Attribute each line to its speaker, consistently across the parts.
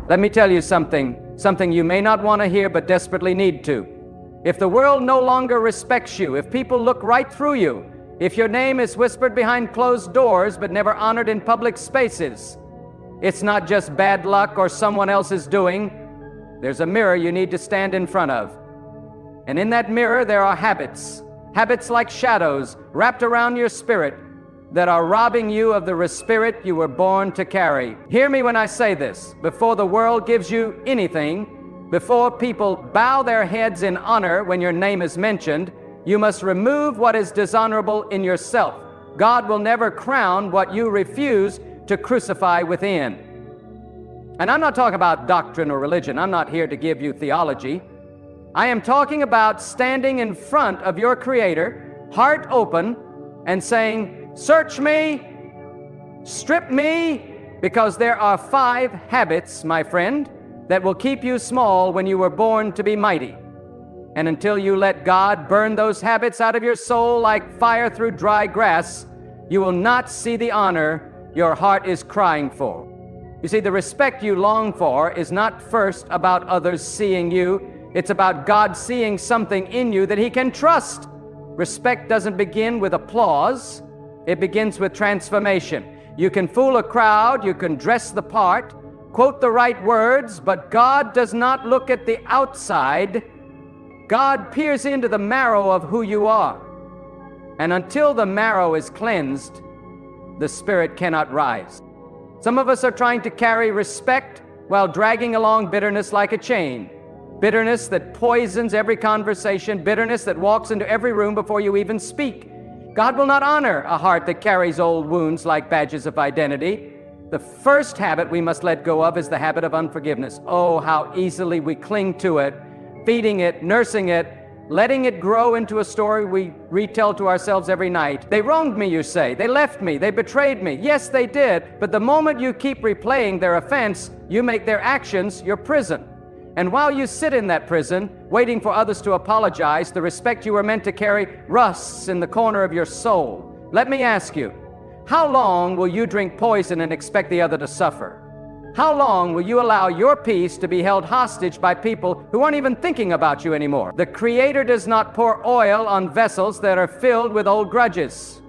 Speaker 1: Let me tell you something you may not want to hear but desperately need to. If the world no longer respects you, if people look right through you, if your name is whispered behind closed doors but never honored in public spaces, it's not just bad luck or someone else's doing. There's a mirror you need to stand in front of. And in that mirror there are habits like shadows wrapped around your spirit that are robbing you of the spirit you were born to carry. Hear me when I say this. Before the world gives you anything, before people bow their heads in honor when your name is mentioned, you must remove what is dishonorable in yourself. God will never crown what you refuse to crucify within. And I'm not talking about doctrine or religion. I'm not here to give you theology. I am talking about standing in front of your Creator, heart open, and saying, search me, strip me, because there are 5 habits, my friend, that will keep you small when you were born to be mighty. And until you let God burn those habits out of your soul like fire through dry grass, you will not see the honor your heart is crying for. You see, the respect you long for is not first about others seeing you. It's about God seeing something in you that He can trust. Respect doesn't begin with applause. It begins with transformation. You can fool a crowd, you can dress the part, quote the right words, but God does not look at the outside. God peers into the marrow of who you are. And until the marrow is cleansed, the spirit cannot rise. Some of us are trying to carry respect while dragging along bitterness like a chain. Bitterness that poisons every conversation, bitterness that walks into every room before you even speak. God will not honor a heart that carries old wounds like badges of identity. The first habit we must let go of is the habit of unforgiveness. Oh, how easily we cling to it, feeding it, nursing it, letting it grow into a story we retell to ourselves every night. They wronged me, you say. They left me. They betrayed me. Yes, they did. But the moment you keep replaying their offense, you make their actions your prison. And while you sit in that prison, waiting for others to apologize, the respect you were meant to carry rusts in the corner of your soul. Let me ask you, how long will you drink poison and expect the other to suffer? How long will you allow your peace to be held hostage by people who aren't even thinking about you anymore? The Creator does not pour oil on vessels that are filled with old grudges.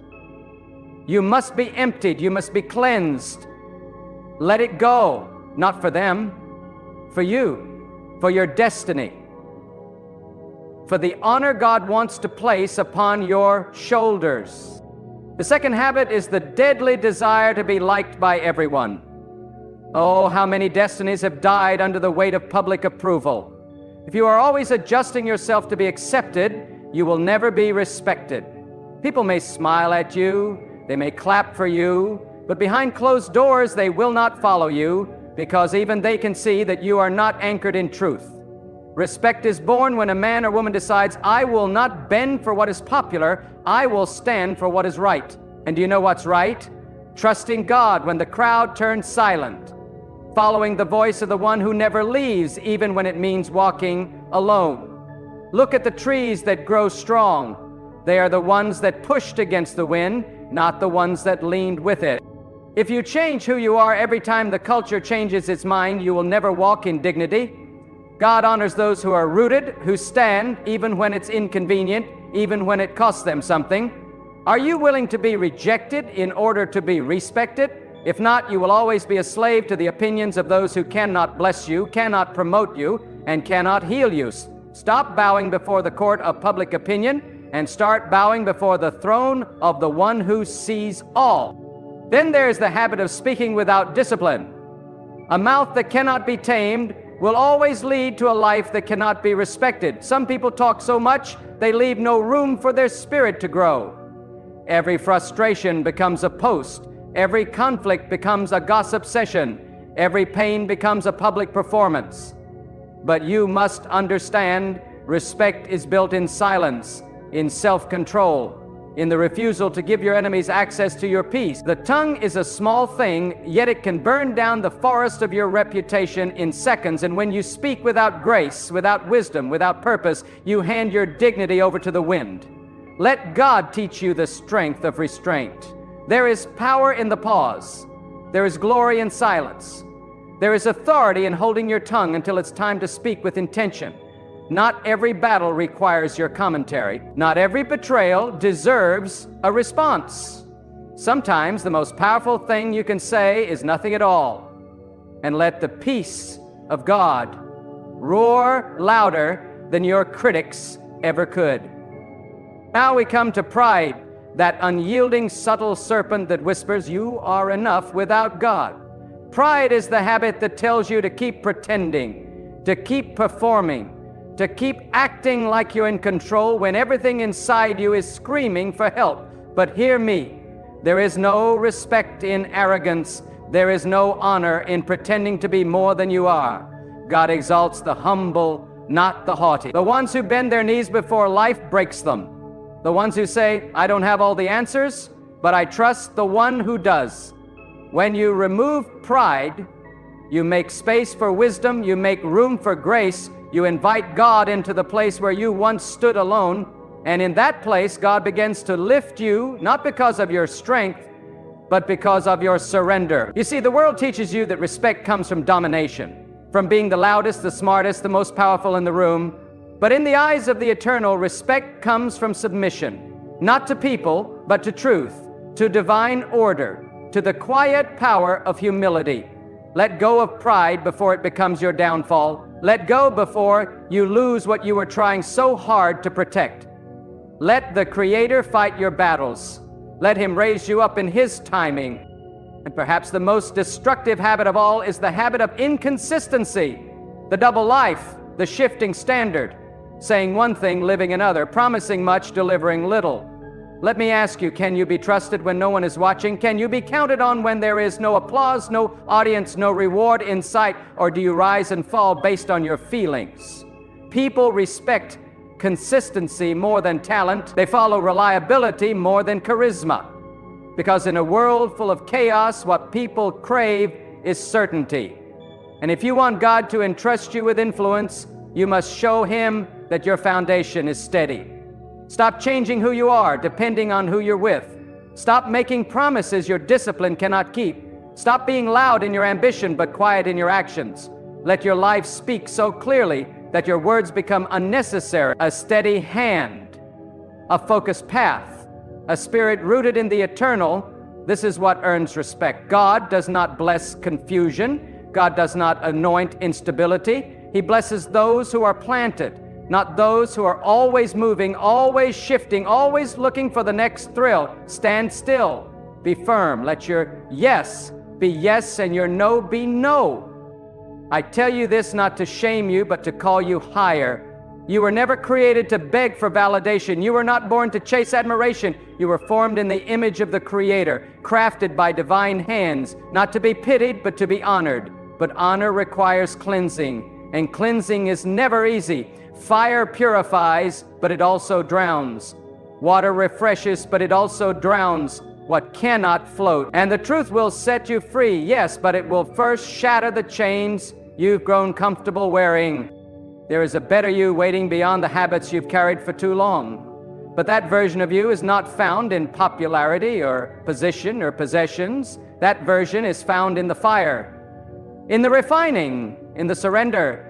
Speaker 1: You must be emptied. You must be cleansed. Let it go, not for them, for you. For your destiny, for the honor God wants to place upon your shoulders. The second habit is the deadly desire to be liked by everyone. Oh, how many destinies have died under the weight of public approval. If you are always adjusting yourself to be accepted, you will never be respected. People may smile at you, they may clap for you, but behind closed doors they will not follow you, because even they can see that you are not anchored in truth. Respect is born when a man or woman decides, I will not bend for what is popular, I will stand for what is right. And do you know what's right? Trusting God when the crowd turns silent. Following the voice of the one who never leaves, even when it means walking alone. Look at the trees that grow strong. They are the ones that pushed against the wind, not the ones that leaned with it. If you change who you are every time the culture changes its mind, you will never walk in dignity. God honors those who are rooted, who stand, even when it's inconvenient, even when it costs them something. Are you willing to be rejected in order to be respected? If not, you will always be a slave to the opinions of those who cannot bless you, cannot promote you, and cannot heal you. Stop bowing before the court of public opinion and start bowing before the throne of the one who sees all. Then there's the habit of speaking without discipline. A mouth that cannot be tamed will always lead to a life that cannot be respected. Some people talk so much, they leave no room for their spirit to grow. Every frustration becomes a post. Every conflict becomes a gossip session. Every pain becomes a public performance. But you must understand, respect is built in silence, in self-control, in the refusal to give your enemies access to your peace. The tongue is a small thing, yet it can burn down the forest of your reputation in seconds. And when you speak without grace, without wisdom, without purpose, you hand your dignity over to the wind. Let God teach you the strength of restraint. There is power in the pause. There is glory in silence. There is authority in holding your tongue until it's time to speak with intention. Not every battle requires your commentary. Not every betrayal deserves a response. Sometimes the most powerful thing you can say is nothing at all, and let the peace of God roar louder than your critics ever could. Now we come to pride, that unyielding, subtle serpent that whispers, "You are enough without God." Pride is the habit that tells you to keep pretending, to keep performing, to keep acting like you're in control when everything inside you is screaming for help. But hear me, there is no respect in arrogance. There is no honor in pretending to be more than you are. God exalts the humble, not the haughty. The ones who bend their knees before life breaks them. The ones who say, "I don't have all the answers, but I trust the one who does." When you remove pride, you make space for wisdom, you make room for grace, you invite God into the place where you once stood alone, and in that place, God begins to lift you, not because of your strength, but because of your surrender. You see, the world teaches you that respect comes from domination, from being the loudest, the smartest, the most powerful in the room. But in the eyes of the eternal, respect comes from submission, not to people, but to truth, to divine order, to the quiet power of humility. Let go of pride before it becomes your downfall. Let go before you lose what you were trying so hard to protect. Let the Creator fight your battles. Let Him raise you up in His timing. And perhaps the most destructive habit of all is the habit of inconsistency, the double life, the shifting standard, saying one thing, living another, promising much, delivering little. Let me ask you, can you be trusted when no one is watching? Can you be counted on when there is no applause, no audience, no reward in sight? Or do you rise and fall based on your feelings? People respect consistency more than talent. They follow reliability more than charisma. Because in a world full of chaos, what people crave is certainty. And if you want God to entrust you with influence, you must show Him that your foundation is steady. Stop changing who you are, depending on who you're with. Stop making promises your discipline cannot keep. Stop being loud in your ambition, but quiet in your actions. Let your life speak so clearly that your words become unnecessary. A steady hand, a focused path, a spirit rooted in the eternal. This is what earns respect. God does not bless confusion. God does not anoint instability. He blesses those who are planted, not those who are always moving, always shifting, always looking for the next thrill. Stand still. Be firm. Let your yes be yes and your no be no. I tell you this not to shame you, but to call you higher. You were never created to beg for validation. You were not born to chase admiration. You were formed in the image of the Creator, crafted by divine hands, not to be pitied, but to be honored. But honor requires cleansing, and cleansing is never easy. Fire purifies, but it also drowns. Water refreshes, but it also drowns what cannot float. And the truth will set you free, yes, but it will first shatter the chains you've grown comfortable wearing. There is a better you waiting beyond the habits you've carried for too long. But that version of you is not found in popularity or position or possessions. That version is found in the fire, in the refining, in the surrender.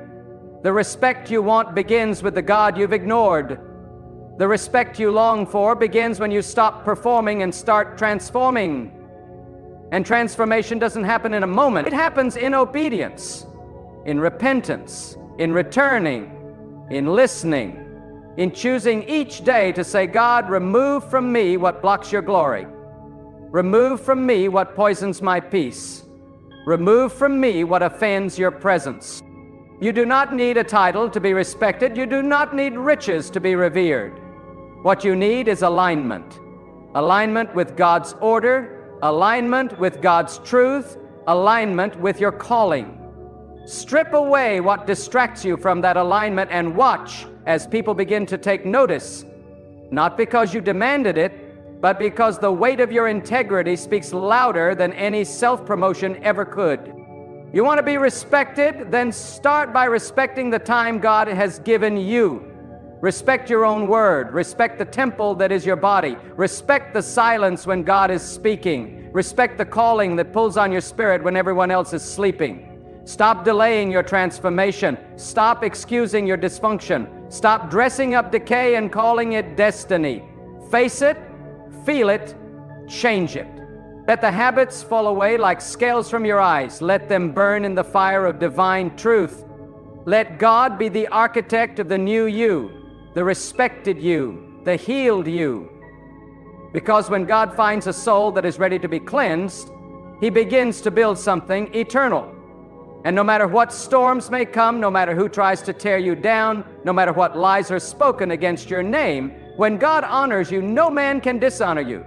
Speaker 1: The respect you want begins with the God you've ignored. The respect you long for begins when you stop performing and start transforming. And transformation doesn't happen in a moment. It happens in obedience, in repentance, in returning, in listening, in choosing each day to say, God, remove from me what blocks your glory. Remove from me what poisons my peace. Remove from me what offends your presence. You do not need a title to be respected. You do not need riches to be revered. What you need is alignment. Alignment with God's order, alignment with God's truth, alignment with your calling. Strip away what distracts you from that alignment and watch as people begin to take notice, not because you demanded it, but because the weight of your integrity speaks louder than any self-promotion ever could. You want to be respected? Then start by respecting the time God has given you. Respect your own word. Respect the temple that is your body. Respect the silence when God is speaking. Respect the calling that pulls on your spirit when everyone else is sleeping. Stop delaying your transformation. Stop excusing your dysfunction. Stop dressing up decay and calling it destiny. Face it, feel it, change it. Let the habits fall away like scales from your eyes. Let them burn in the fire of divine truth. Let God be the architect of the new you, the respected you, the healed you. Because when God finds a soul that is ready to be cleansed, He begins to build something eternal. And no matter what storms may come, no matter who tries to tear you down, no matter what lies are spoken against your name, when God honors you, no man can dishonor you.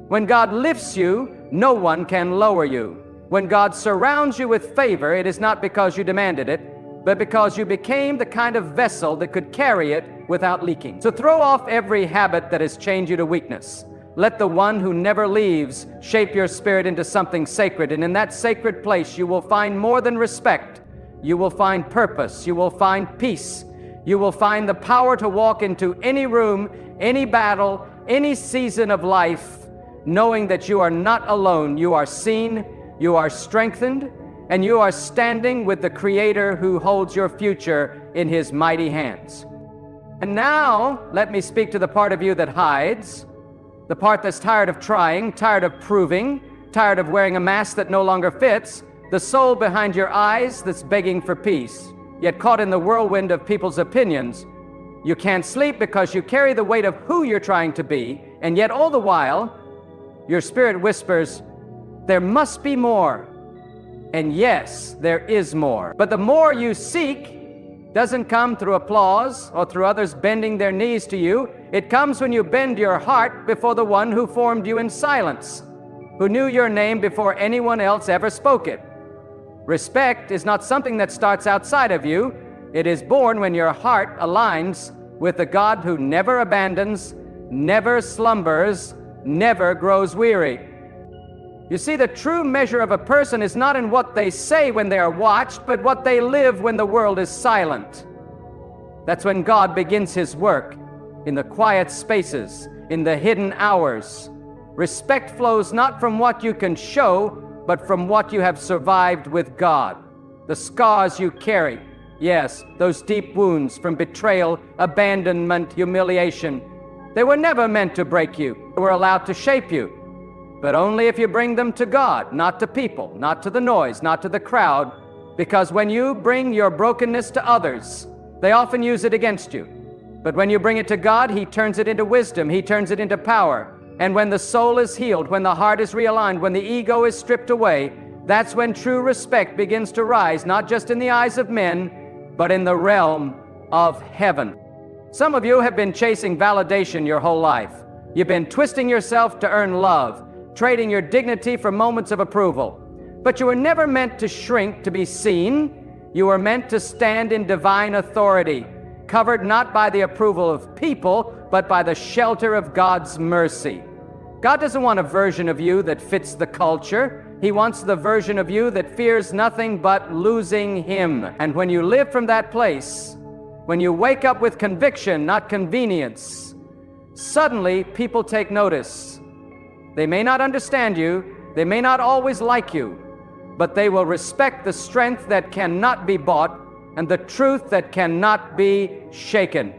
Speaker 1: When God lifts you, no one can lower you. When God surrounds you with favor, it is not because you demanded it, but because you became the kind of vessel that could carry it without leaking. So throw off every habit that has chained you to weakness. Let the one who never leaves shape your spirit into something sacred, and in that sacred place you will find more than respect. You will find purpose. You will find peace. You will find the power to walk into any room, any battle, any season of life, knowing that you are not alone. You are seen, you are strengthened, and you are standing with the Creator who holds your future in His mighty hands. And now, let me speak to the part of you that hides, the part that's tired of trying, tired of proving, tired of wearing a mask that no longer fits, the soul behind your eyes that's begging for peace, yet caught in the whirlwind of people's opinions. You can't sleep because you carry the weight of who you're trying to be, and yet all the while, your spirit whispers, there must be more. And yes, there is more. But the more you seek doesn't come through applause or through others bending their knees to you. It comes when you bend your heart before the one who formed you in silence, who knew your name before anyone else ever spoke it. Respect is not something that starts outside of you. It is born when your heart aligns with the God who never abandons, never slumbers, never grows weary. You see, the true measure of a person is not in what they say when they are watched, but what they live when the world is silent. That's when God begins His work, in the quiet spaces, in the hidden hours. Respect flows not from what you can show, but from what you have survived with God. The scars you carry, yes, those deep wounds from betrayal, abandonment, humiliation, they were never meant to break you. They were allowed to shape you. But only if you bring them to God, not to people, not to the noise, not to the crowd. Because when you bring your brokenness to others, they often use it against you. But when you bring it to God, He turns it into wisdom. He turns it into power. And when the soul is healed, when the heart is realigned, when the ego is stripped away, that's when true respect begins to rise, not just in the eyes of men, but in the realm of heaven. Some of you have been chasing validation your whole life. You've been twisting yourself to earn love, trading your dignity for moments of approval. But you were never meant to shrink to be seen. You were meant to stand in divine authority, covered not by the approval of people, but by the shelter of God's mercy. God doesn't want a version of you that fits the culture. He wants the version of you that fears nothing but losing Him. And when you live from that place, when you wake up with conviction, not convenience, suddenly people take notice. They may not understand you, they may not always like you, but they will respect the strength that cannot be bought and the truth that cannot be shaken.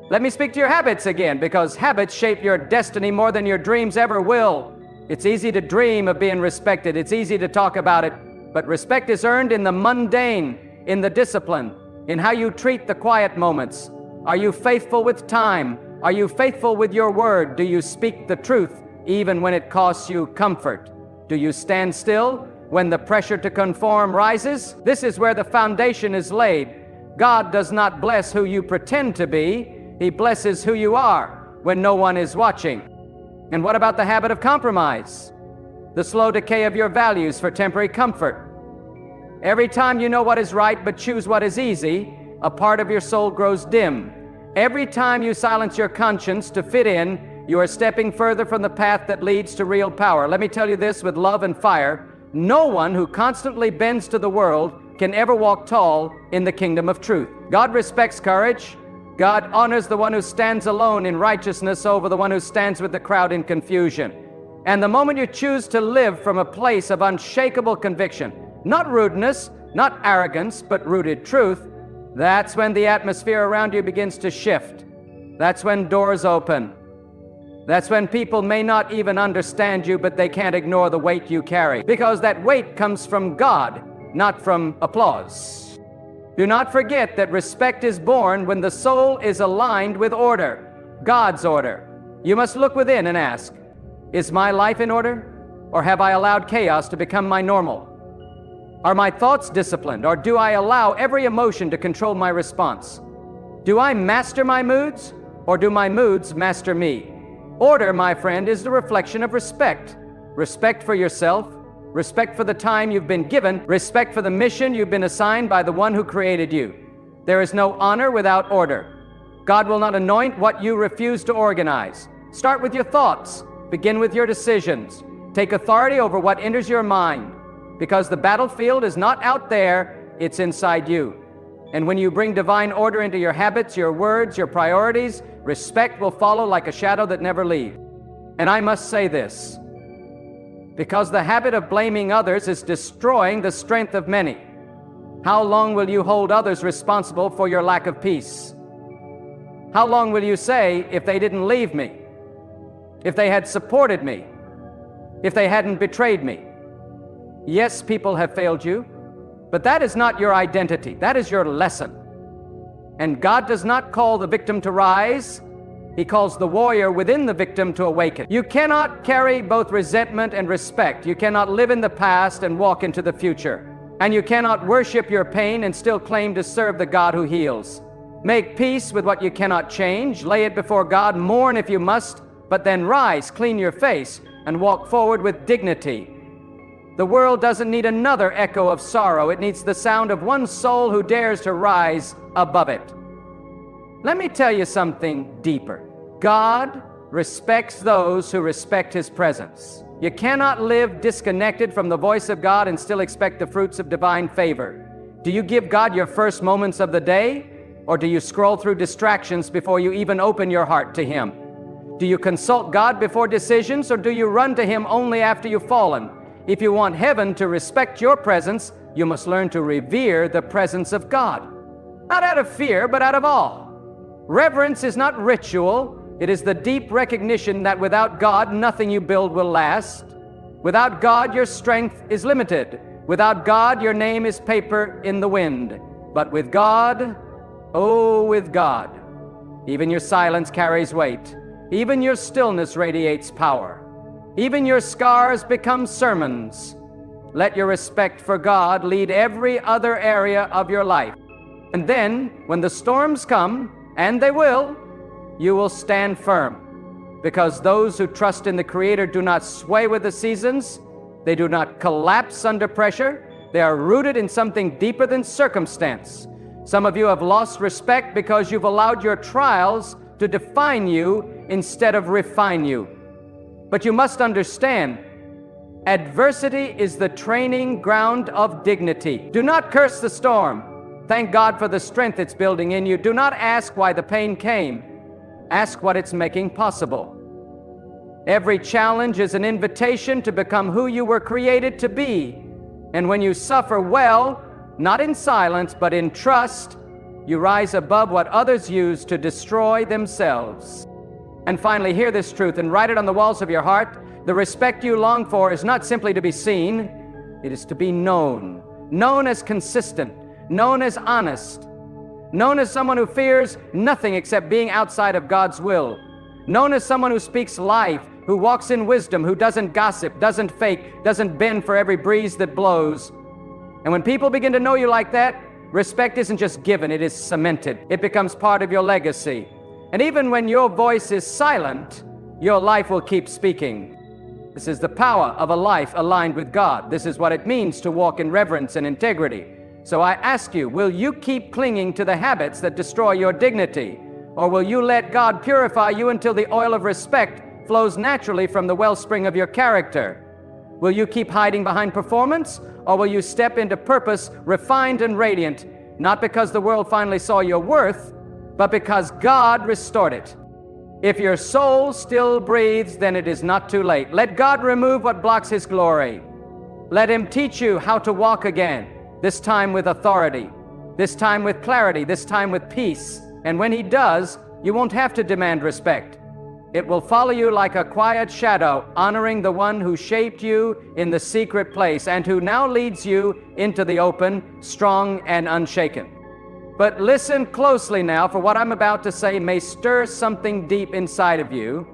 Speaker 1: Let me speak to your habits again, because habits shape your destiny more than your dreams ever will. It's easy to dream of being respected. It's easy to talk about it, but respect is earned in the mundane, in the discipline, in how you treat the quiet moments. Are you faithful with time? Are you faithful with your word? Do you speak the truth even when it costs you comfort? Do you stand still when the pressure to conform rises? This is where the foundation is laid. God does not bless who you pretend to be. He blesses who you are when no one is watching. And what about the habit of compromise? The slow decay of your values for temporary comfort. Every time you know what is right but choose what is easy, a part of your soul grows dim. Every time you silence your conscience to fit in, you are stepping further from the path that leads to real power. Let me tell you this with love and fire. No one who constantly bends to the world can ever walk tall in the kingdom of truth. God respects courage. God honors the one who stands alone in righteousness over the one who stands with the crowd in confusion. And the moment you choose to live from a place of unshakable conviction, not rudeness, not arrogance, but rooted truth, that's when the atmosphere around you begins to shift. That's when doors open. That's when people may not even understand you, but they can't ignore the weight you carry, because that weight comes from God, not from applause. Do not forget that respect is born when the soul is aligned with order, God's order. You must look within and ask, is my life in order, or have I allowed chaos to become my normal? Are my thoughts disciplined, or do I allow every emotion to control my response? Do I master my moods, or do my moods master me? Order, my friend, is the reflection of respect. Respect for yourself, respect for the time you've been given, respect for the mission you've been assigned by the one who created you. There is no honor without order. God will not anoint what you refuse to organize. Start with your thoughts. Begin with your decisions. Take authority over what enters your mind, because the battlefield is not out there, it's inside you. And when you bring divine order into your habits, your words, your priorities, respect will follow like a shadow that never leaves. And I must say this, because the habit of blaming others is destroying the strength of many. How long will you hold others responsible for your lack of peace? How long will you say, if they didn't leave me, if they had supported me, if they hadn't betrayed me? Yes, people have failed you, but that is not your identity. That is your lesson. And God does not call the victim to rise. He calls the warrior within the victim to awaken. You cannot carry both resentment and respect. You cannot live in the past and walk into the future. And you cannot worship your pain and still claim to serve the God who heals. Make peace with what you cannot change. Lay it before God. Mourn if you must, but then rise, clean your face, and walk forward with dignity. The world doesn't need another echo of sorrow. It needs the sound of one soul who dares to rise above it. Let me tell you something deeper. God respects those who respect His presence. You cannot live disconnected from the voice of God and still expect the fruits of divine favor. Do you give God your first moments of the day, or do you scroll through distractions before you even open your heart to Him? Do you consult God before decisions, or do you run to Him only after you've fallen? If you want heaven to respect your presence, you must learn to revere the presence of God. Not out of fear, but out of awe. Reverence is not ritual. It is the deep recognition that without God, nothing you build will last. Without God, your strength is limited. Without God, your name is paper in the wind. But with God, oh, with God, even your silence carries weight. Even your stillness radiates power. Even your scars become sermons. Let your respect for God lead every other area of your life. And then, when the storms come, and they will, you will stand firm. Because those who trust in the Creator do not sway with the seasons. They do not collapse under pressure. They are rooted in something deeper than circumstance. Some of you have lost respect because you've allowed your trials to define you instead of refine you. But you must understand, adversity is the training ground of dignity. Do not curse the storm. Thank God for the strength it's building in you. Do not ask why the pain came. Ask what it's making possible. Every challenge is an invitation to become who you were created to be. And when you suffer well, not in silence, but in trust, you rise above what others use to destroy themselves. And finally, hear this truth and write it on the walls of your heart. The respect you long for is not simply to be seen, it is to be known. Known as consistent, known as honest, known as someone who fears nothing except being outside of God's will, known as someone who speaks life, who walks in wisdom, who doesn't gossip, doesn't fake, doesn't bend for every breeze that blows. And when people begin to know you like that, respect isn't just given, it is cemented. It becomes part of your legacy. And even when your voice is silent, your life will keep speaking. This is the power of a life aligned with God. This is what it means to walk in reverence and integrity. So I ask you, will you keep clinging to the habits that destroy your dignity? Or will you let God purify you until the oil of respect flows naturally from the wellspring of your character? Will you keep hiding behind performance? Or will you step into purpose refined and radiant, not because the world finally saw your worth, but because God restored it? If your soul still breathes, then it is not too late. Let God remove what blocks His glory. Let Him teach you how to walk again. this time with authority, this time with clarity, this time with peace. And when He does, you won't have to demand respect. It will follow you like a quiet shadow, honoring the one who shaped you in the secret place and who now leads you into the open, strong and unshaken. But listen closely now, for what I'm about to say may stir something deep inside of you.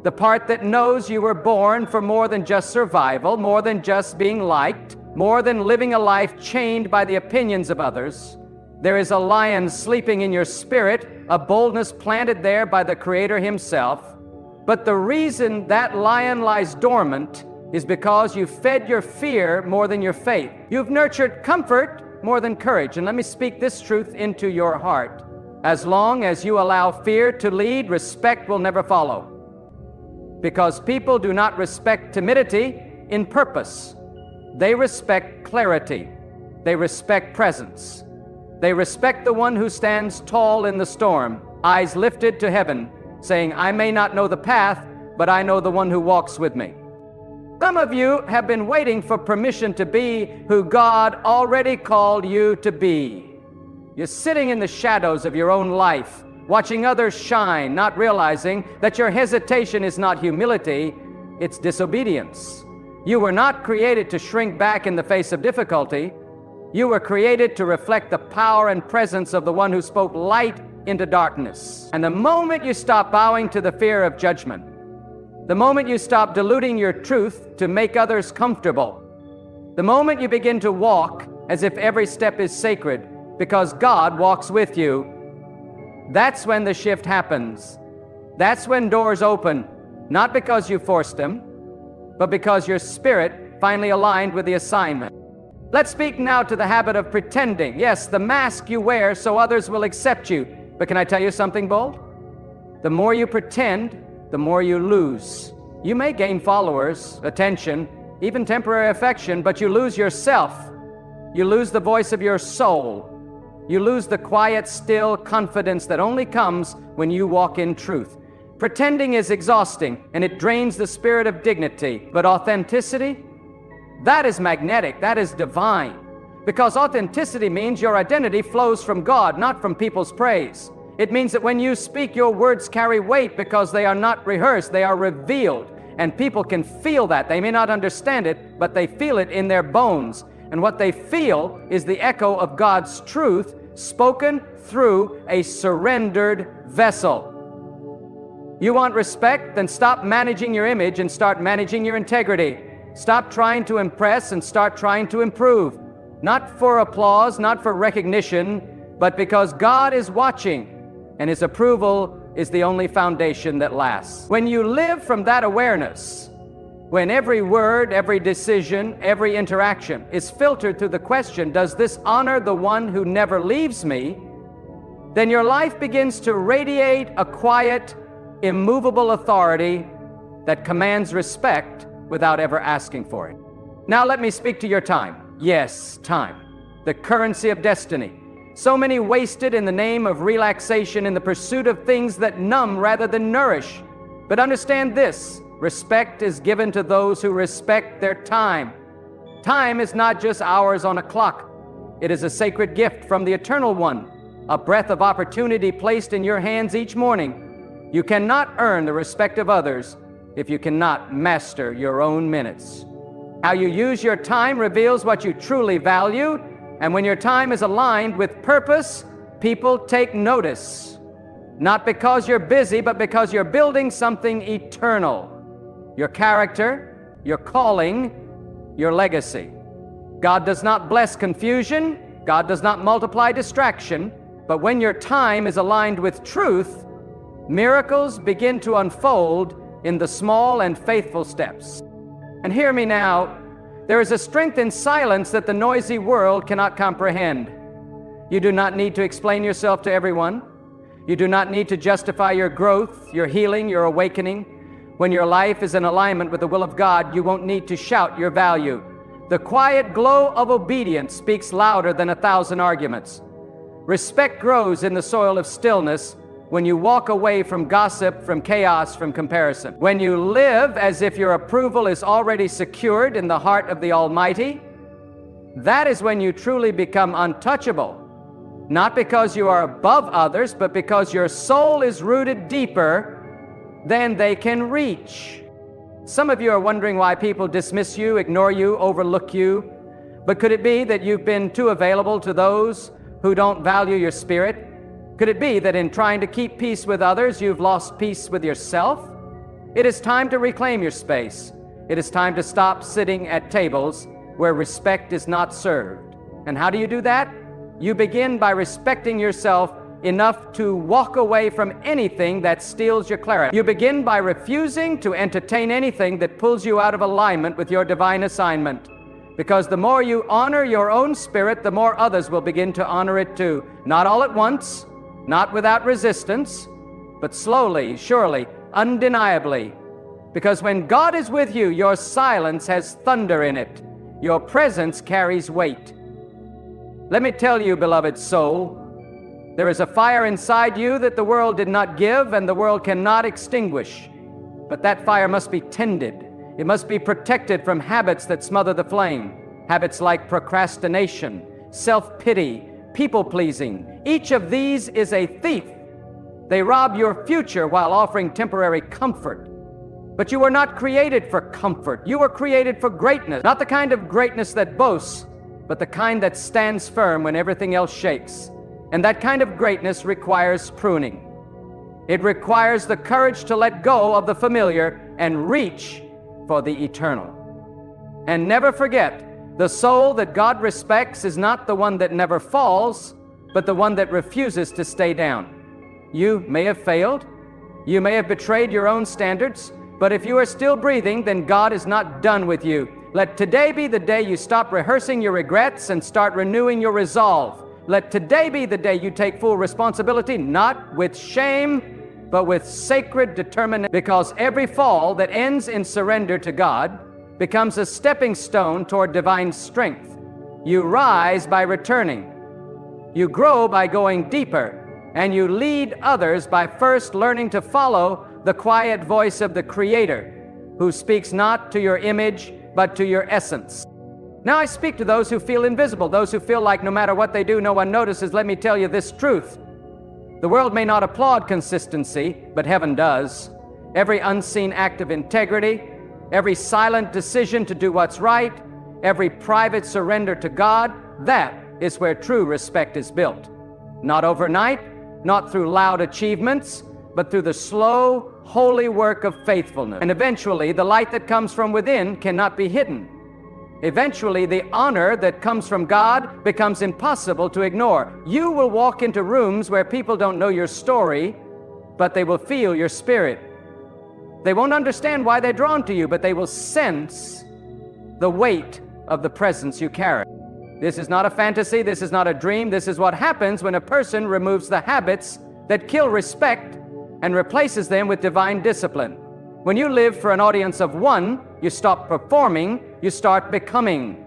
Speaker 1: The part that knows you were born for more than just survival, more than just being liked, more than living a life chained by the opinions of others. There is a lion sleeping in your spirit, a boldness planted there by the Creator Himself. But the reason that lion lies dormant is because you fed your fear more than your faith. You've nurtured comfort more than courage. And let me speak this truth into your heart. As long as you allow fear to lead, respect will never follow. Because people do not respect timidity in purpose. They respect clarity. They respect presence. They respect the one who stands tall in the storm, eyes lifted to heaven, saying, I may not know the path, but I know the one who walks with me. Some of you have been waiting for permission to be who God already called you to be. You're sitting in the shadows of your own life, watching others shine, not realizing that your hesitation is not humility, it's disobedience. You were not created to shrink back in the face of difficulty. You were created to reflect the power and presence of the one who spoke light into darkness. And the moment you stop bowing to the fear of judgment, the moment you stop diluting your truth to make others comfortable, the moment you begin to walk as if every step is sacred because God walks with you, that's when the shift happens. That's when doors open, not because you forced them, but because your spirit finally aligned with the assignment. Let's speak now to the habit of pretending. Yes, the mask you wear so others will accept you. But can I tell you something bold? The more you pretend, the more you lose. You may gain followers, attention, even temporary affection, but you lose yourself. You lose the voice of your soul. You lose the quiet, still confidence that only comes when you walk in truth. Pretending is exhausting, and it drains the spirit of dignity. But authenticity? That is magnetic, that is divine. Because authenticity means your identity flows from God, not from people's praise. It means that when you speak, your words carry weight because they are not rehearsed, they are revealed. And people can feel that. They may not understand it, but they feel it in their bones. And what they feel is the echo of God's truth spoken through a surrendered vessel. You want respect? Then stop managing your image and start managing your integrity. Stop trying to impress and start trying to improve. Not for applause, not for recognition, but because God is watching and His approval is the only foundation that lasts. When you live from that awareness, when every word, every decision, every interaction is filtered through the question, does this honor the one who never leaves me? Then your life begins to radiate a quiet, immovable authority that commands respect without ever asking for it. Now let me speak to your time. Yes, time. The currency of destiny. So many wasted in the name of relaxation in the pursuit of things that numb rather than nourish. But understand this, respect is given to those who respect their time. Time is not just hours on a clock. It is a sacred gift from the Eternal One, a breath of opportunity placed in your hands each morning. You cannot earn the respect of others if you cannot master your own minutes. How you use your time reveals what you truly value, and when your time is aligned with purpose, people take notice. Not because you're busy, but because you're building something eternal. Your character, your calling, your legacy. God does not bless confusion. God does not multiply distraction. But when your time is aligned with truth, miracles begin to unfold in the small and faithful steps. And hear me now, there is a strength in silence that the noisy world cannot comprehend. You do not need to explain yourself to everyone. You do not need to justify your growth, your healing, your awakening. When your life is in alignment with the will of God, you won't need to shout your value. The quiet glow of obedience speaks louder than 1,000 arguments. Respect grows in the soil of stillness when you walk away from gossip, from chaos, from comparison. When you live as if your approval is already secured in the heart of the Almighty, that is when you truly become untouchable. Not because you are above others, but because your soul is rooted deeper than they can reach. Some of you are wondering why people dismiss you, ignore you, overlook you. But could it be that you've been too available to those who don't value your spirit? Could it be that in trying to keep peace with others, you've lost peace with yourself? It is time to reclaim your space. It is time to stop sitting at tables where respect is not served. And how do you do that? You begin by respecting yourself enough to walk away from anything that steals your clarity. You begin by refusing to entertain anything that pulls you out of alignment with your divine assignment. Because the more you honor your own spirit, the more others will begin to honor it too. Not all at once, not without resistance, but slowly, surely, undeniably. Because when God is with you, your silence has thunder in it. Your presence carries weight. Let me tell you, beloved soul, there is a fire inside you that the world did not give and the world cannot extinguish. But that fire must be tended. It must be protected from habits that smother the flame. Habits like procrastination, self-pity, people-pleasing. Each of these is a thief. They rob your future while offering temporary comfort. But you were not created for comfort. You were created for greatness. Not the kind of greatness that boasts, but the kind that stands firm when everything else shakes. And that kind of greatness requires pruning. It requires the courage to let go of the familiar and reach for the eternal. And never forget, the soul that God respects is not the one that never falls, but the one that refuses to stay down. You may have failed. You may have betrayed your own standards. But if you are still breathing, then God is not done with you. Let today be the day you stop rehearsing your regrets and start renewing your resolve. Let today be the day you take full responsibility, not with shame, but with sacred determination. Because every fall that ends in surrender to God becomes a stepping stone toward divine strength. You rise by returning. You grow by going deeper. And you lead others by first learning to follow the quiet voice of the Creator, who speaks not to your image, but to your essence. Now I speak to those who feel invisible, those who feel like no matter what they do, no one notices. Let me tell you this truth. The world may not applaud consistency, but heaven does. Every unseen act of integrity, every silent decision to do what's right, every private surrender to God, that is where true respect is built. Not overnight, not through loud achievements, but through the slow, holy work of faithfulness. And eventually, the light that comes from within cannot be hidden. Eventually, the honor that comes from God becomes impossible to ignore. You will walk into rooms where people don't know your story, but they will feel your spirit. They won't understand why they're drawn to you, but they will sense the weight of the presence you carry. This is not a fantasy, this is not a dream, this is what happens when a person removes the habits that kill respect and replaces them with divine discipline. When you live for an audience of one, you stop performing, you start becoming.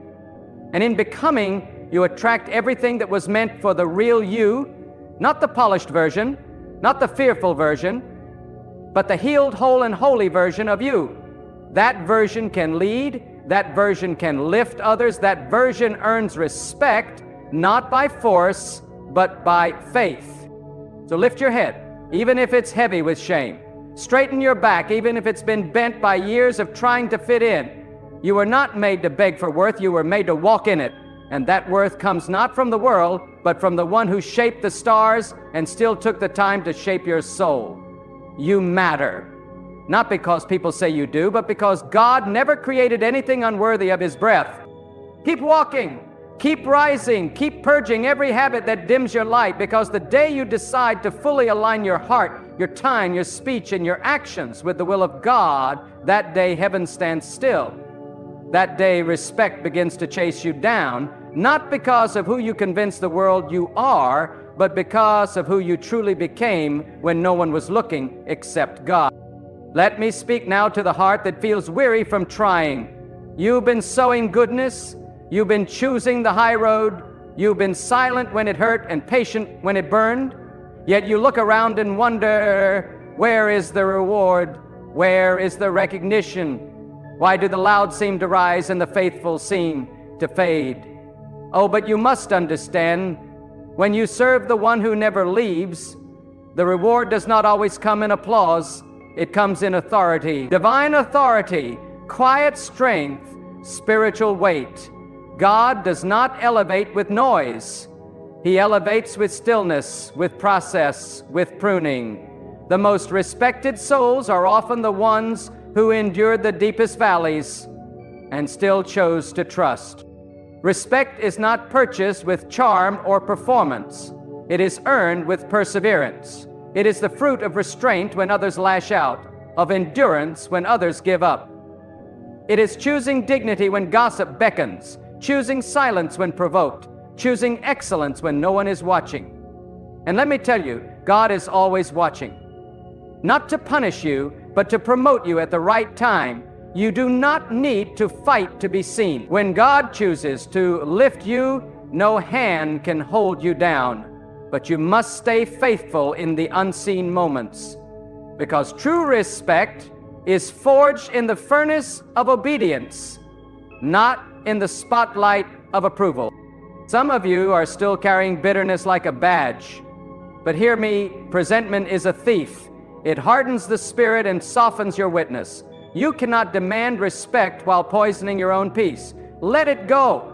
Speaker 1: And in becoming, you attract everything that was meant for the real you, not the polished version, not the fearful version, but the healed, whole, and holy version of you. That version can lead, that version can lift others, that version earns respect, not by force, but by faith. So lift your head, even if it's heavy with shame. Straighten your back, even if it's been bent by years of trying to fit in. You were not made to beg for worth, you were made to walk in it. And that worth comes not from the world, but from the one who shaped the stars and still took the time to shape your soul. You matter. Not because people say you do, but because God never created anything unworthy of His breath. Keep walking, keep rising, keep purging every habit that dims your light, because the day you decide to fully align your heart, your time, your speech, and your actions with the will of God, that day heaven stands still. That day respect begins to chase you down, not because of who you convince the world you are, but because of who you truly became when no one was looking except God. Let me speak now to the heart that feels weary from trying. You've been sowing goodness. You've been choosing the high road. You've been silent when it hurt and patient when it burned. Yet you look around and wonder, where is the reward? Where is the recognition? Why do the loud seem to rise and the faithful seem to fade? Oh, but you must understand, when you serve the one who never leaves, the reward does not always come in applause, it comes in authority. Divine authority, quiet strength, spiritual weight. God does not elevate with noise. He elevates with stillness, with process, with pruning. The most respected souls are often the ones who endured the deepest valleys and still chose to trust. Respect is not purchased with charm or performance. It is earned with perseverance. It is the fruit of restraint when others lash out, of endurance when others give up. It is choosing dignity when gossip beckons, choosing silence when provoked, choosing excellence when no one is watching. And let me tell you, God is always watching. Not to punish you, but to promote you at the right time. You do not need to fight to be seen. When God chooses to lift you, no hand can hold you down. But you must stay faithful in the unseen moments, because true respect is forged in the furnace of obedience, not in the spotlight of approval. Some of you are still carrying bitterness like a badge, but hear me, presentment is a thief. It hardens the spirit and softens your witness. You cannot demand respect while poisoning your own peace. Let it go.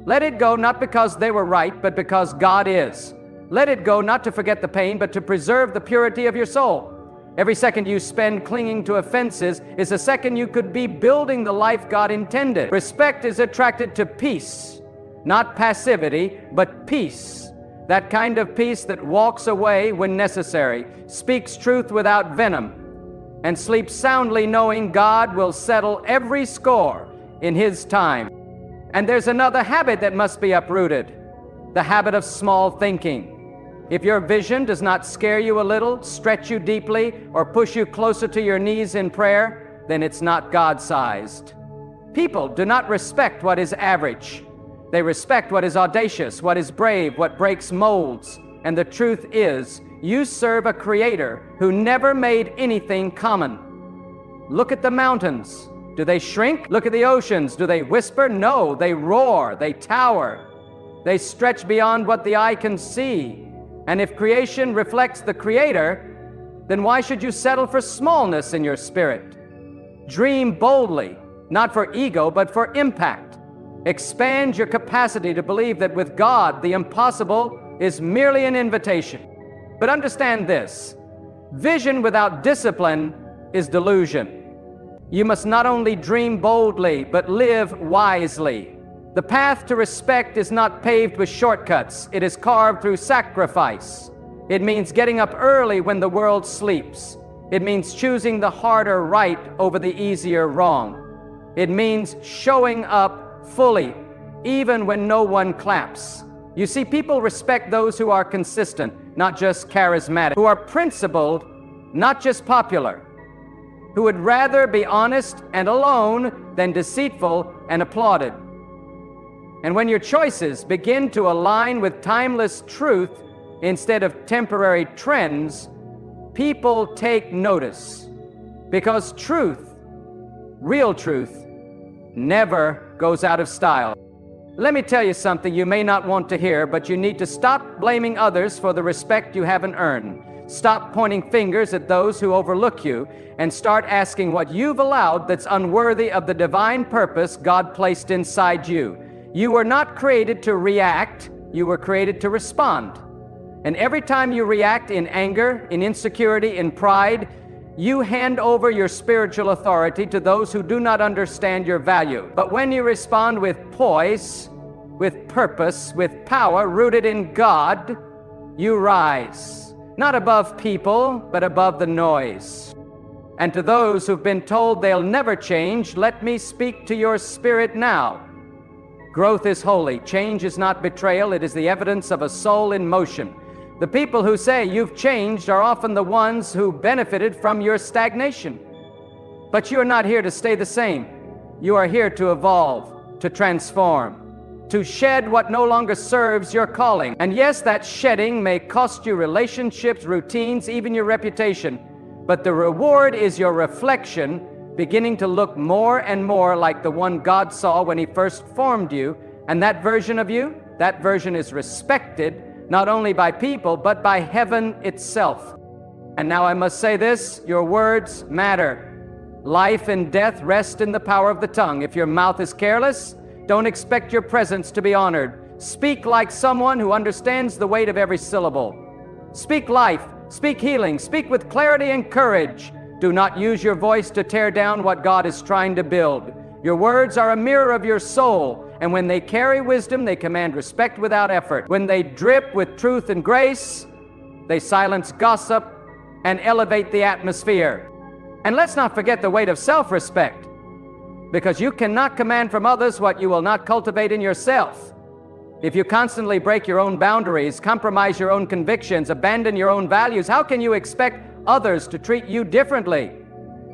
Speaker 1: Let it go, not because they were right, but because God is. Let it go, not to forget the pain, but to preserve the purity of your soul. Every second you spend clinging to offenses is a second you could be building the life God intended. Respect is attracted to peace, not passivity, but peace. That kind of peace that walks away when necessary, speaks truth without venom, and sleeps soundly knowing God will settle every score in His time. And there's another habit that must be uprooted, the habit of small thinking. If your vision does not scare you a little, stretch you deeply, or push you closer to your knees in prayer, then it's not God-sized. People do not respect what is average. They respect what is audacious, what is brave, what breaks molds. And the truth is, you serve a Creator who never made anything common. Look at the mountains. Do they shrink? Look at the oceans. Do they whisper? No, they roar, they tower. They stretch beyond what the eye can see. And if creation reflects the Creator, then why should you settle for smallness in your spirit? Dream boldly, not for ego, but for impact. Expand your capacity to believe that with God, the impossible is merely an invitation. But understand this, vision without discipline is delusion. You must not only dream boldly, but live wisely. The path to respect is not paved with shortcuts. It is carved through sacrifice. It means getting up early when the world sleeps. It means choosing the harder right over the easier wrong. It means showing up fully, even when no one claps. You see, people respect those who are consistent, not just charismatic, who are principled, not just popular, who would rather be honest and alone than deceitful and applauded. And when your choices begin to align with timeless truth instead of temporary trends, people take notice, because truth, real truth, never goes out of style. Let me tell you something you may not want to hear, but you need to stop blaming others for the respect you haven't earned. Stop pointing fingers at those who overlook you, and start asking what you've allowed that's unworthy of the divine purpose God placed inside you. You were not created to react, you were created to respond. And every time you react in anger, in insecurity, in pride, you hand over your spiritual authority to those who do not understand your value. But when you respond with poise, with purpose, with power rooted in God, you rise, not above people, but above the noise. And to those who've been told they'll never change, let me speak to your spirit now. Growth is holy. Change is not betrayal. It is the evidence of a soul in motion. The people who say you've changed are often the ones who benefited from your stagnation. But you are not here to stay the same. You are here to evolve, to transform, to shed what no longer serves your calling. And yes, that shedding may cost you relationships, routines, even your reputation. But the reward is your reflection beginning to look more and more like the one God saw when He first formed you And that version of you, that version is respected not only by people, but by heaven itself. And now I must say this, your words matter. Life and death rest in the power of the tongue. If your mouth is careless, don't expect your presence to be honored. Speak like someone who understands the weight of every syllable. Speak life, speak healing, speak with clarity and courage. Do not use your voice to tear down what God is trying to build. Your words are a mirror of your soul, and when they carry wisdom, they command respect without effort. When they drip with truth and grace, they silence gossip and elevate the atmosphere. And let's not forget the weight of self-respect, because you cannot command from others what you will not cultivate in yourself. If you constantly break your own boundaries, compromise your own convictions, abandon your own values, how can you expect others to treat you differently?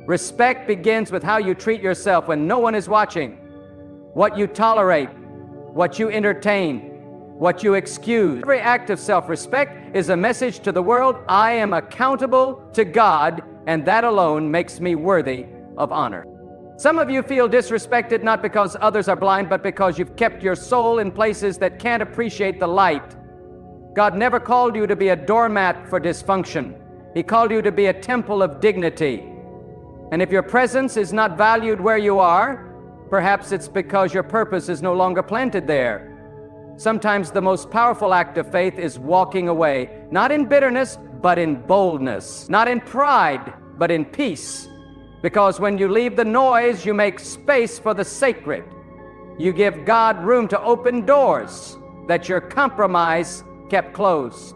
Speaker 1: Respect begins with how you treat yourself when no one is watching. What you tolerate, what you entertain, what you excuse. Every act of self-respect is a message to the world: I am accountable to God, and that alone makes me worthy of honor. Some of you feel disrespected not because others are blind, but because you've kept your soul in places that can't appreciate the light. God never called you to be a doormat for dysfunction. He called you to be a temple of dignity. And if your presence is not valued where you are, perhaps it's because your purpose is no longer planted there. Sometimes the most powerful act of faith is walking away, not in bitterness, but in boldness, not in pride, but in peace. Because when you leave the noise, you make space for the sacred. You give God room to open doors that your compromise kept closed.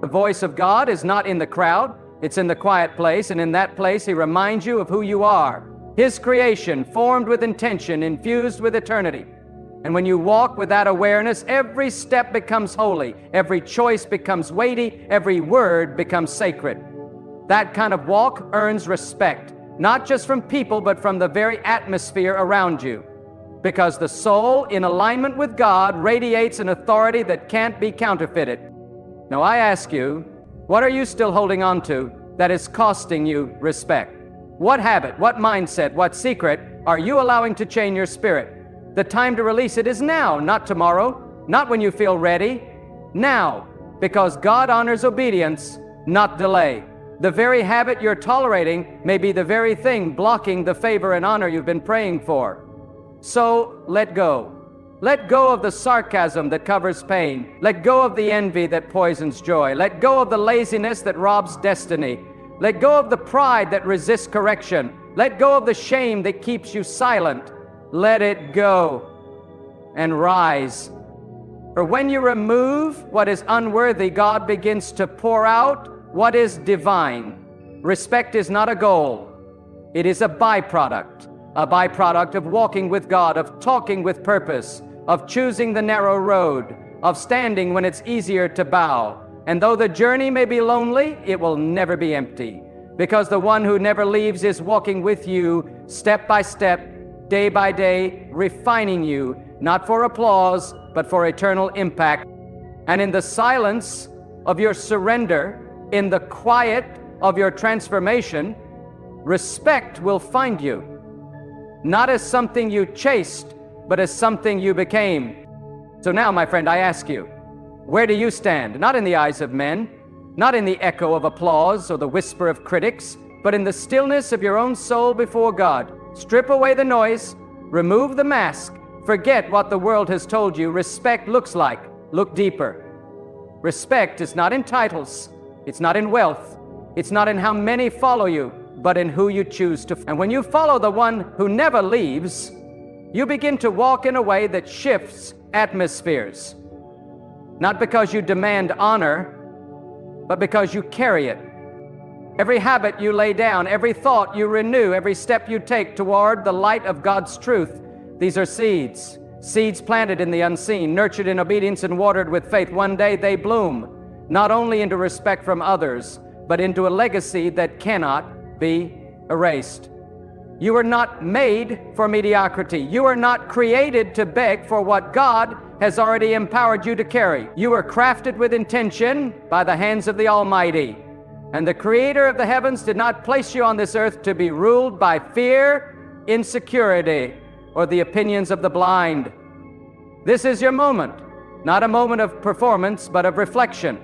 Speaker 1: The voice of God is not in the crowd, it's in the quiet place, and in that place He reminds you of who you are. His creation, formed with intention, infused with eternity. And when you walk with that awareness, every step becomes holy, every choice becomes weighty, every word becomes sacred. That kind of walk earns respect, not just from people, but from the very atmosphere around you. Because the soul, in alignment with God, radiates an authority that can't be counterfeited. Now I ask you, what are you still holding on to that is costing you respect? What habit, what mindset, what secret are you allowing to chain your spirit? The time to release it is now, not tomorrow, not when you feel ready. Now, because God honors obedience, not delay. The very habit you're tolerating may be the very thing blocking the favor and honor you've been praying for. So let go. Let go of the sarcasm that covers pain. Let go of the envy that poisons joy. Let go of the laziness that robs destiny. Let go of the pride that resists correction. Let go of the shame that keeps you silent. Let it go and rise. For when you remove what is unworthy, God begins to pour out what is divine. Respect is not a goal. It is a byproduct of walking with God, of talking with purpose, of choosing the narrow road, of standing when it's easier to bow. And though the journey may be lonely, it will never be empty, because the one who never leaves is walking with you step by step, day by day, refining you, not for applause, but for eternal impact. And in the silence of your surrender, in the quiet of your transformation, respect will find you, not as something you chased, but as something you became. So now, my friend, I ask you, where do you stand? Not in the eyes of men, not in the echo of applause or the whisper of critics, but in the stillness of your own soul before God. Strip away the noise, remove the mask, forget what the world has told you respect looks like. Look deeper. Respect is not in titles, it's not in wealth, it's not in how many follow you, but in who you choose to. And when you follow the one who never leaves, you begin to walk in a way that shifts atmospheres. Not because you demand honor, but because you carry it. Every habit you lay down, every thought you renew, every step you take toward the light of God's truth, these are seeds. Seeds planted in the unseen, nurtured in obedience and watered with faith. One day they bloom, not only into respect from others, but into a legacy that cannot be erased. You are not made for mediocrity. You are not created to beg for what God has already empowered you to carry. You are crafted with intention by the hands of the Almighty. And the Creator of the heavens did not place you on this earth to be ruled by fear, insecurity, or the opinions of the blind. This is your moment, not a moment of performance, but of reflection.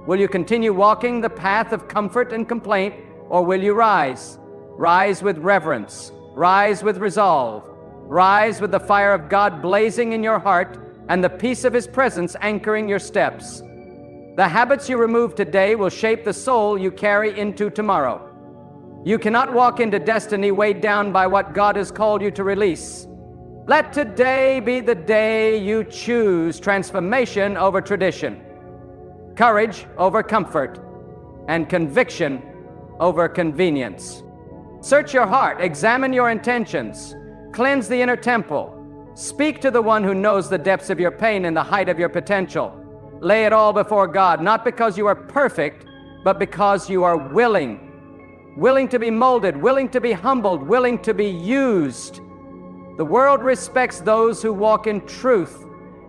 Speaker 1: Will you continue walking the path of comfort and complaint, or will you rise? Rise with reverence, rise with resolve, rise with the fire of God blazing in your heart and the peace of His presence anchoring your steps. The habits you remove today will shape the soul you carry into tomorrow. You cannot walk into destiny weighed down by what God has called you to release. Let today be the day you choose transformation over tradition, courage over comfort, and conviction over convenience. Search your heart, examine your intentions, cleanse the inner temple. Speak to the one who knows the depths of your pain and the height of your potential. Lay it all before God, not because you are perfect, but because you are willing to be molded, willing to be humbled, willing to be used. The world respects those who walk in truth,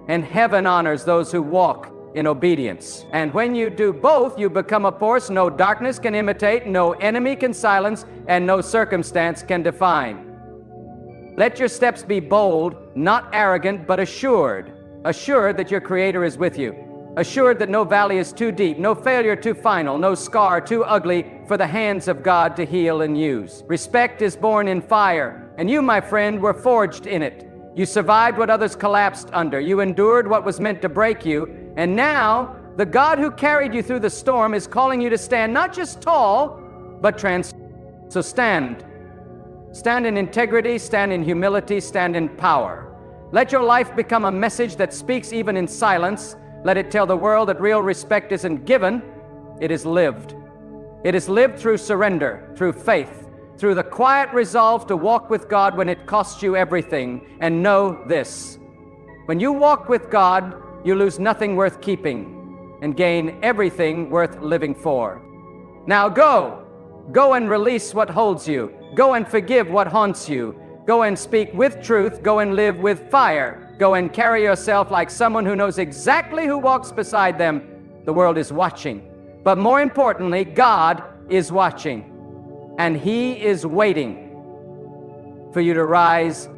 Speaker 1: and heaven honors those who walk in obedience. And when you do both, you become a force no darkness can imitate, no enemy can silence, and no circumstance can define. Let your steps be bold, not arrogant, but assured. Assured that your Creator is with you. Assured that no valley is too deep, no failure too final, no scar too ugly for the hands of God to heal and use. Respect is born in fire, and you, my friend, were forged in it. You survived what others collapsed under. You endured what was meant to break you, and now the God who carried you through the storm is calling you to stand not just tall, but transformed. So stand. Stand in integrity, stand in humility, stand in power. Let your life become a message that speaks even in silence. Let it tell the world that real respect isn't given, it is lived. It is lived through surrender, through faith, through the quiet resolve to walk with God when it costs you everything. And know this: when you walk with God, you lose nothing worth keeping and gain everything worth living for. Now go and release what holds you. Go and forgive what haunts you. Go and speak with truth. Go and live with fire. Go and carry yourself like someone who knows exactly who walks beside them. The world is watching. But more importantly, God is watching. And He is waiting for you to rise